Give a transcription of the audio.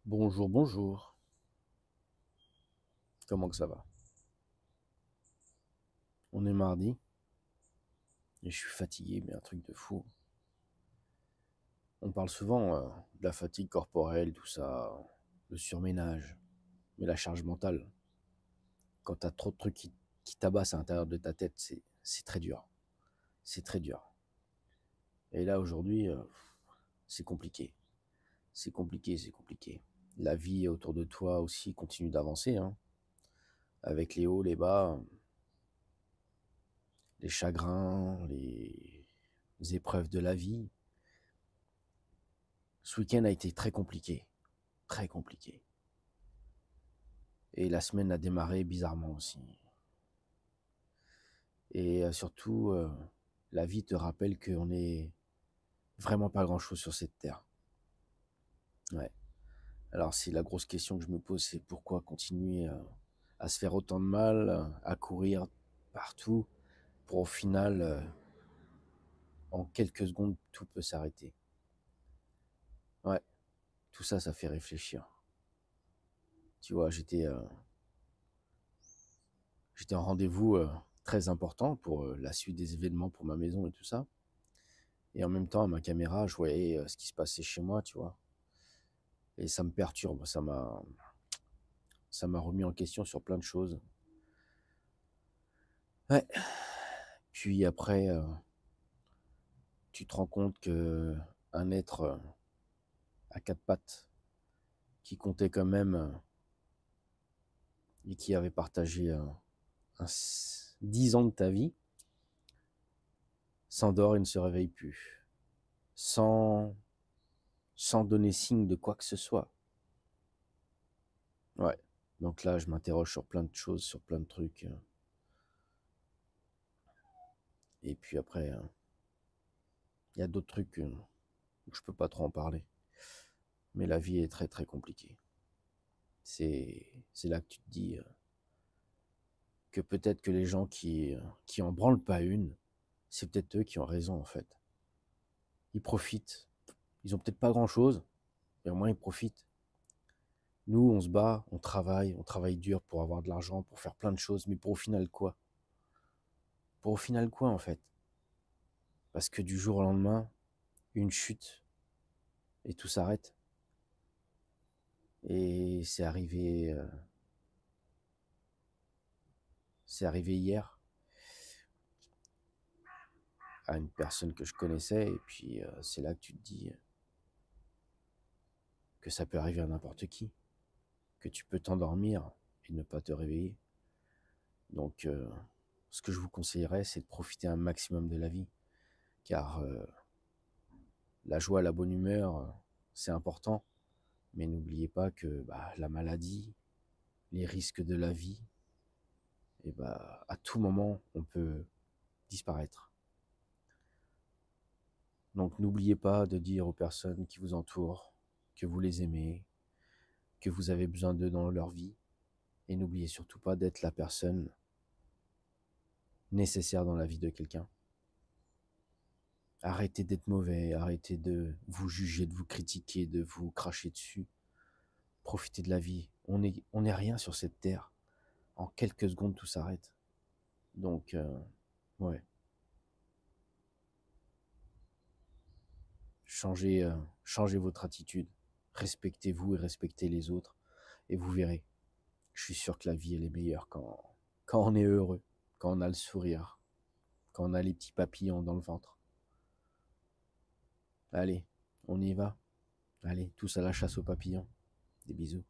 Bonjour, bonjour. Comment que ça va? On est mardi et je suis fatigué, mais un truc de fou. On parle souvent de la fatigue corporelle, tout ça, le surménage, mais la charge mentale, quand t'as trop de trucs qui tabassent à l'intérieur de ta tête, c'est très dur. C'est très dur. Et là, aujourd'hui, c'est compliqué. C'est compliqué, c'est compliqué. La vie autour de toi aussi continue d'avancer, hein, avec les hauts, les bas, les chagrins, les épreuves de la vie. Ce week-end a été très compliqué, très compliqué. Et la semaine a démarré bizarrement aussi. Et surtout, la vie te rappelle qu'on n'est vraiment pas grand-chose sur cette terre. Ouais. Alors c'est la grosse question que je me pose, c'est pourquoi continuer à se faire autant de mal, à courir partout, pour au final, en quelques secondes, tout peut s'arrêter. Ouais, tout ça, ça fait réfléchir. Tu vois, j'étais en rendez-vous très important pour la suite des événements pour ma maison et tout ça. Et en même temps, à ma caméra, je voyais ce qui se passait chez moi, tu vois. Et ça me perturbe, ça m'a remis en question sur plein de choses. Ouais. Puis après, tu te rends compte que un être à quatre pattes qui comptait quand même et qui avait partagé 10 ans de ta vie s'endort et ne se réveille plus, sans, sans donner signe de quoi que ce soit. Ouais. Donc là, je m'interroge sur plein de choses, sur plein de trucs. Et puis après, il y a d'autres trucs où je peux pas trop en parler. Mais la vie est très très compliquée. C'est là que tu te dis que peut-être que les gens qui en branlent pas une, c'est peut-être eux qui ont raison en fait. Ils profitent. Ils ont peut-être pas grand-chose, mais au moins ils profitent. Nous, on se bat, on travaille dur pour avoir de l'argent, pour faire plein de choses, mais pour au final quoi? Pour au final quoi en fait? Parce que du jour au lendemain, une chute et tout s'arrête. Et c'est arrivé hier à une personne que je connaissais, et puis c'est là que tu te dis que ça peut arriver à n'importe qui, que tu peux t'endormir et ne pas te réveiller. Donc, ce que je vous conseillerais, c'est de profiter un maximum de la vie, car la joie, la bonne humeur, c'est important, mais n'oubliez pas que la maladie, les risques de la vie, et à tout moment, on peut disparaître. Donc, n'oubliez pas de dire aux personnes qui vous entourent que vous les aimez, que vous avez besoin d'eux dans leur vie, et n'oubliez surtout pas d'être la personne nécessaire dans la vie de quelqu'un. Arrêtez d'être mauvais, arrêtez de vous juger, de vous critiquer, de vous cracher dessus. Profitez de la vie. On est rien sur cette terre. En quelques secondes, tout s'arrête. Donc, ouais. Changez, changez votre attitude. Respectez-vous et respectez les autres. Et vous verrez. Je suis sûr que la vie, elle est meilleure quand on est heureux, quand on a le sourire, quand on a les petits papillons dans le ventre. Allez, on y va. Allez, tous à la chasse aux papillons. Des bisous.